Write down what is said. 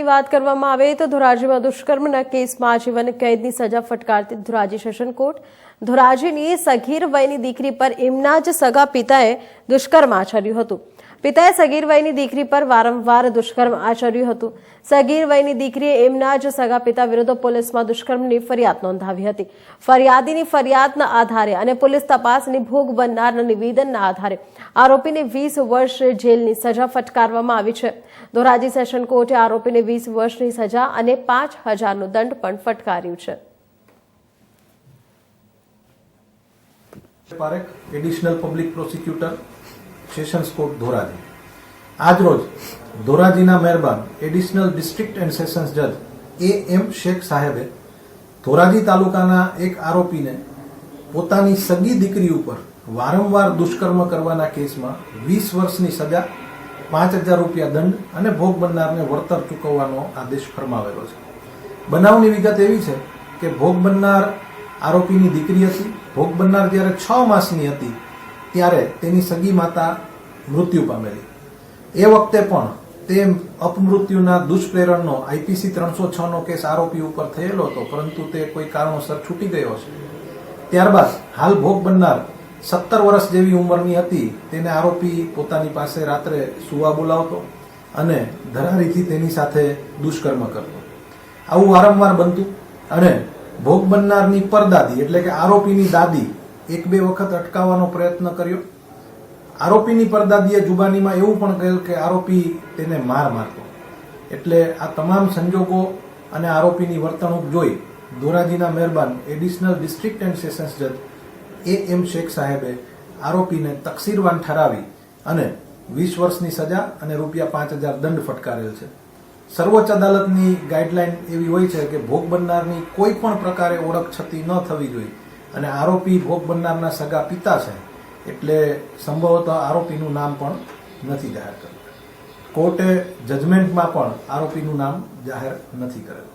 વાત કરવામાં આવે તો ધોરાજીમાં દુષ્કર્મના કેસમાં આજીવન કેદની સજા ફટકારતી ધોરાજી સેશન કોર્ટ ધોરાજીની સગીર વયની દીકરી પર એમના જ સગા પિતાએ દુષ્કર્મ આચર્યું હતું. પિતાએ સગીર વયની દીકરી પર વારંવાર દુષ્કર્મ આચર્યું હતું. સગીર વયની દીકરીએ એમના જ સગા પિતા વિરુદ્ધ પોલીસમાં દુષ્કર્મની ફરિયાદ નોંધાવી હતી. ફરિયાદીની ફરિયાદના આધારે અને પોલીસ તપાસની ભોગ બનનારના નિવેદનના આધારે આરોપીને 20 વર્ષ જેલની સજા ફટકારવામાં આવી છે. ધોરાજી સેશન કોર્ટે આરોપીને 20 વર્ષની સજા અને 5,000નો દંડ પણ ફટકાર્યું છે. Parekh, additional public prosecutor, sessions court Dhoraji. આજરોજ ધોરાજીના મહેરબાન એડિશનલ ડિસ્ટ્રિક્ટ એન્ડ સેશન્સ જજ A.M. શેખ સાહેબે ધોરાજી તાલુકાના એક આરોપીને પોતાની સગી દીકરી ઉપર વારંવાર દુષ્કર્મ કરવાના કેસમાં 20 વર્ષની સજા, 5,000 રૂપિયા દંડ અને ભોગ બનનારને વળતર ચૂકવવાનો આદેશ ફરમાવેલો છે. બનાવની વિગત એવી છે કે ભોગ બનનાર આરોપીની દીકરી હતી. ભોગ બનનાર જ્યારે 6 માસની હતી ત્યારે તેની સગી માતા મૃત્યુ પામેલી. એ વખતે પણ તે અપમૃત્યુના દુષ્પ્રેરણનો IPC 306નો કેસ આરોપી ઉપર થયેલો હતો, પરંતુ તે કોઈ કારણોસર છૂટી ગયો છે. ત્યારબાદ હાલ ભોગ બનનાર 17 વર્ષ જેવી ઉંમરની હતી. તેને આરોપી પોતાની પાસે રાત્રે સુવા બોલાવતો અને ધરારીથી તેની સાથે દુષ્કર્મ કરતો. આવું વારંવાર બનતું અને ભોગ બનનારની પરદાદી એટલે કે આરોપીની દાદી 1-2 વખત અટકાવવાનો પ્રયત્ન કર્યો. આરોપીની પરદાદીએ જુબાનીમાં એવું પણ કહ્યું કે આરોપી તેને મારતો. એટલે આ તમામ સંજોગો અને આરોપીની વર્તણૂક જોઈ ધોરાજીના મહેરબાન એડિશનલ ડિસ્ટ્રિક્ટ એન્ડ સેશન્સ જજ A.M. શેખ સાહેબે આરોપીને તકસીરવાન ઠરાવી અને 20 વર્ષની સજા અને ₹5,000 દંડ ફટકારેલ છે. સર્વોચ્ચ અદાલતની ગાઈડલાઈન એવી હોય છે કે ભોગ બનનારની કોઈ પણ પ્રકારે ઓળખ છતી ન થવી જોઈએ અને આરોપી ભોગ બનનારના સગા પિતા છે એટલે સંભવતઃ આરોપીનું નામ પણ નથી જાહેર કર્યું. કોર્ટે જજમેન્ટમાં પણ આરોપીનું નામ જાહેર નથી કરેલું.